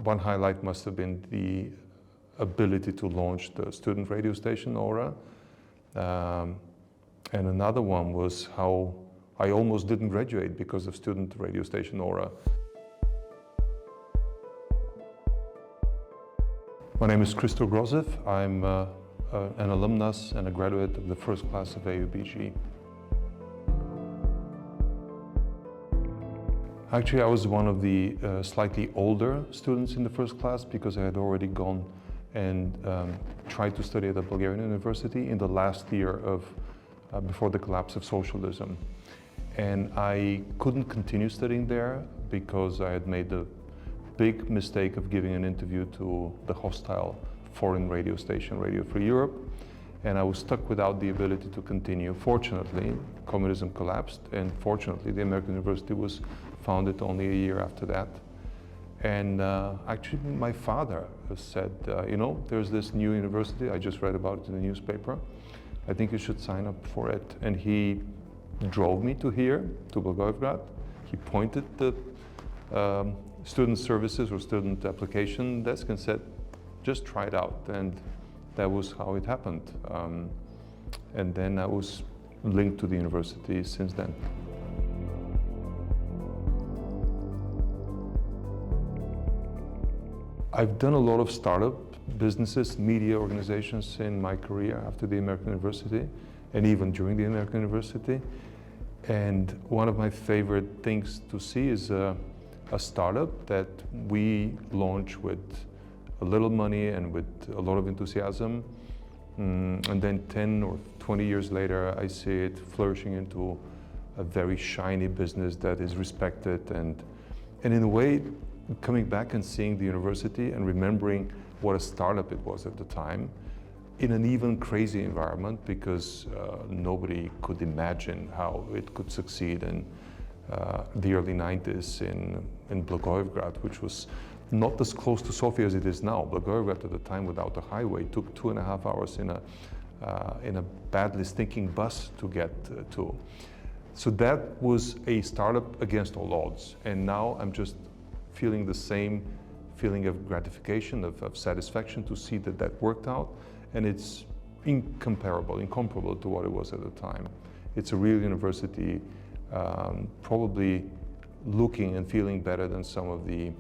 One highlight must have been the ability to launch the student radio station Aura. And another one was how I almost didn't graduate because of student radio station Aura. My name is Christo Grozev. I'm an alumnus and a graduate of the first class of AUBG. Actually, I was one of the slightly older students in the first class because I had already gone and tried to study at a Bulgarian university in the last year of before the collapse of socialism. And I couldn't continue studying there because I had made the big mistake of giving an interview to the hostile foreign radio station, Radio Free Europe, and I was stuck without the ability to continue. Fortunately, communism collapsed, and fortunately, the American University was founded only a year after that. And actually, my father said, you know, there's this new university, I just read about it in the newspaper, I think you should sign up for it. And he drove me to here, to Bulgaria. He pointed the student services or student application desk and said, just try it out. And that was how it happened. And then I was linked to the university since then. I've done a lot of startup businesses, media organizations in my career after the American University and even during the American University. And one of my favorite things to see is a startup that we launch with a little money and with a lot of enthusiasm. And then 10 or 20 years later, I see it flourishing into a very shiny business that is respected. And in a way, coming back and seeing the university and remembering what a startup it was at the time, in an even crazy environment, because nobody could imagine how it could succeed in the early 90s in Blagoevgrad, which was not as close to Sofia as it is now. Blagoevgrad at the time without a highway took 2.5 hours in a badly stinking bus to get to. So that was a startup against all odds. And now I'm just feeling the same feeling of gratification, of satisfaction to see that that worked out. And it's incomparable to what it was at the time. It's a real university, probably looking and feeling better than some of the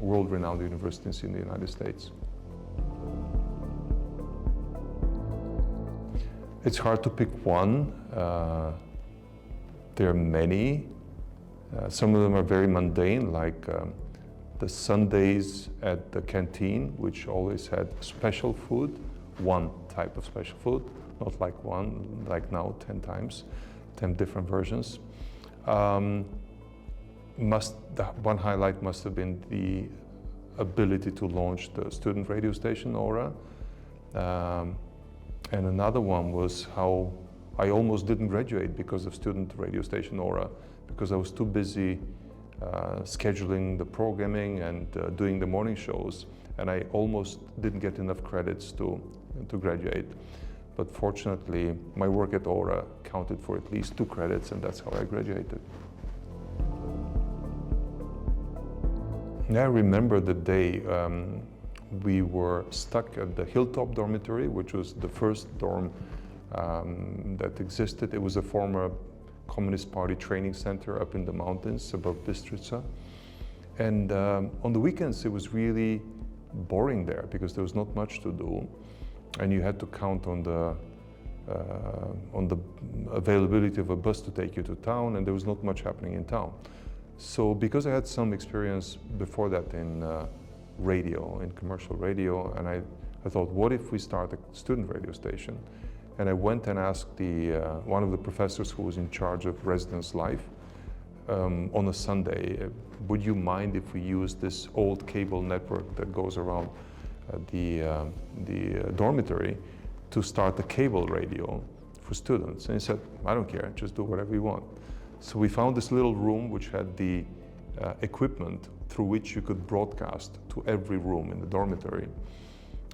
world-renowned universities in the United States. It's hard to pick one. There are many. Some of them are very mundane, like the Sundays at the canteen, which always had special food, one type of special food, not like one, like now 10 times, 10 different versions. One highlight must have been the ability to launch the student radio station Aura. And another one was how I almost didn't graduate because of student radio station Aura, because I was too busy scheduling the programming and doing the morning shows, and I almost didn't get enough credits to graduate. But fortunately, my work at Aura counted for at least 2 credits, and that's how I graduated. I remember the day we were stuck at the Hilltop dormitory, which was the first dorm that existed. It was a former Communist Party training center up in the mountains above Bistrica. And on the weekends, it was really boring there because there was not much to do. And you had to count on the availability of a bus to take you to town, and there was not much happening in town. So because I had some experience before that in radio, in commercial radio, and I thought, what if we start a student radio station? And I went and asked one of the professors who was in charge of residence life on a Sunday, would you mind if we use this old cable network that goes around the dormitory to start a cable radio for students? And he said, I don't care, just do whatever you want. So we found this little room which had the equipment through which you could broadcast to every room in the dormitory.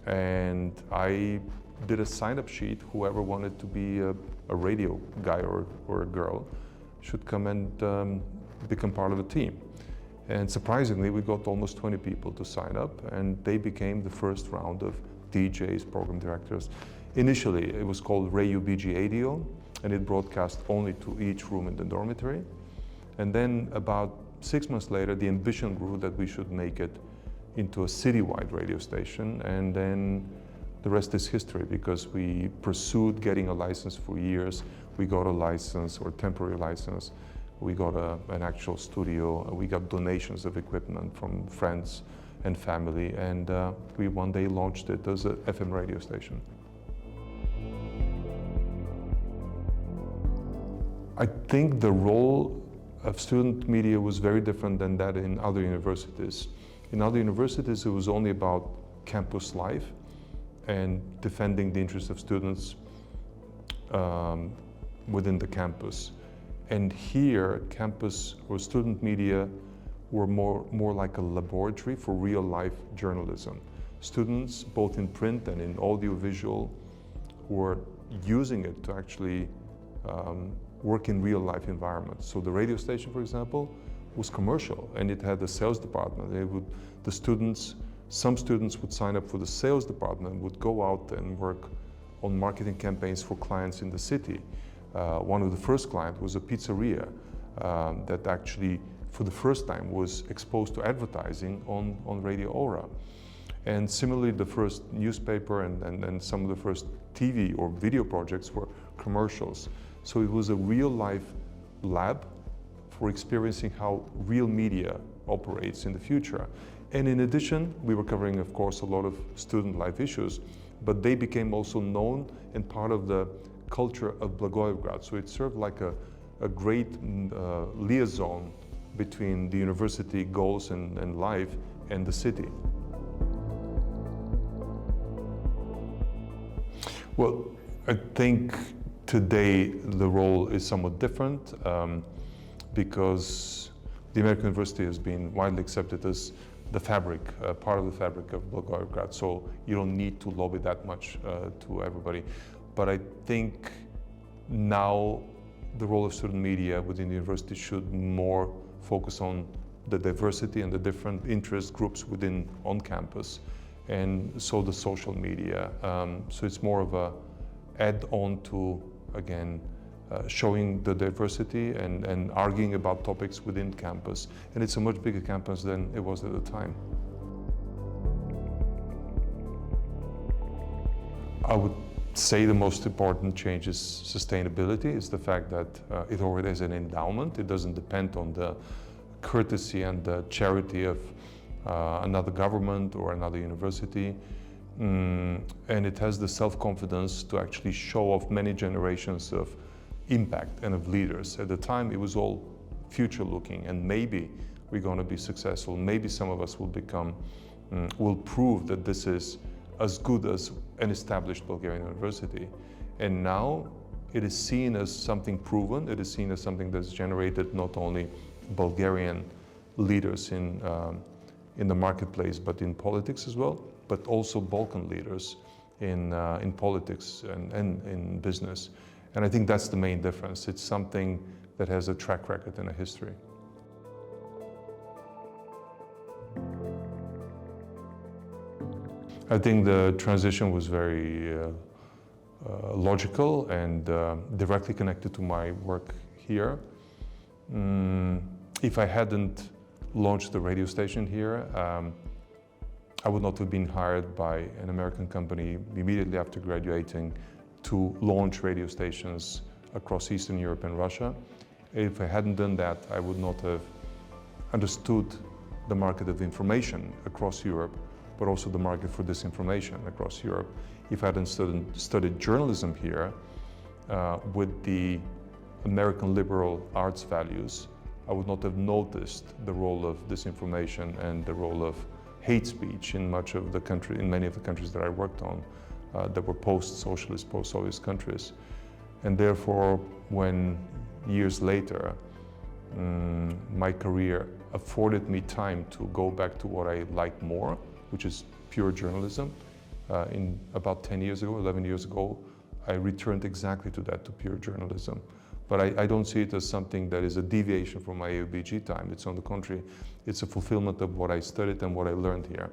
And I did a sign-up sheet. Whoever wanted to be a radio guy or a girl should come and become part of the team. And surprisingly, we got almost 20 people to sign up, and they became the first round of DJs, program directors. Initially, it was called AUBG Radio, and it broadcast only to each room in the dormitory. And then about 6 months later, the ambition grew that we should make it into a citywide radio station, and then the rest is history, because we pursued getting a license for years. We got a license, or temporary license. We got an actual studio. We got donations of equipment from friends and family, and we one day launched it as an FM radio station. I think the role of student media was very different than that in other universities. In other universities, it was only about campus life and defending the interests of students within the campus. And here, campus or student media were more like a laboratory for real life journalism. Students, both in print and in audiovisual, were using it to actually work in real life environments. So the radio station, for example, was commercial, and it had a sales department. Some students would sign up for the sales department, would go out and work on marketing campaigns for clients in the city. One of the first clients was a pizzeria that actually, for the first time, was exposed to advertising on Radio Aura. And similarly, the first newspaper and some of the first TV or video projects were commercials. So it was a real-life lab for experiencing how real media operates in the future. And in addition, we were covering, of course, a lot of student life issues, but they became also known and part of the culture of Blagoevgrad. So it served like a great liaison between the university goals and life and the city. Well, I think today the role is somewhat different because the American University has been widely accepted as the fabric, part of the fabric of Blagoevgrad. So you don't need to lobby that much to everybody. But I think now the role of student media within the university should more focus on the diversity and the different interest groups on campus, and so the social media. So it's more of a add-on to, again, showing the diversity and arguing about topics within campus. And it's a much bigger campus than it was at the time. I would say the most important change is sustainability. It's the fact that it already has an endowment. It doesn't depend on the courtesy and the charity of another government or another university. And it has the self-confidence to actually show off many generations of impact and of leaders. At the time, it was all future-looking, and maybe we're going to be successful. Maybe some of us will prove that this is as good as an established Bulgarian university. And now it is seen as something proven. It is seen as something that's generated not only Bulgarian leaders in the marketplace, but in politics as well, but also Balkan leaders in politics and in business. And I think that's the main difference. It's something that has a track record and a history. I think the transition was very logical and directly connected to my work here. If I hadn't launched the radio station here, I would not have been hired by an American company immediately after graduating to launch radio stations across Eastern Europe and Russia. If I hadn't done that, I would not have understood the market of information across Europe, but also the market for disinformation across Europe. If I hadn't studied journalism here with the American liberal arts values, I would not have noticed the role of disinformation and the role of hate speech in many of the countries that I worked on that were post-socialist, post-Soviet countries. And therefore, when years later, my career afforded me time to go back to what I like more, which is pure journalism. In about 10 years ago, 11 years ago, I returned exactly to that, to pure journalism. But I don't see it as something that is a deviation from my AUBG time. It's on the contrary, it's a fulfillment of what I studied and what I learned here.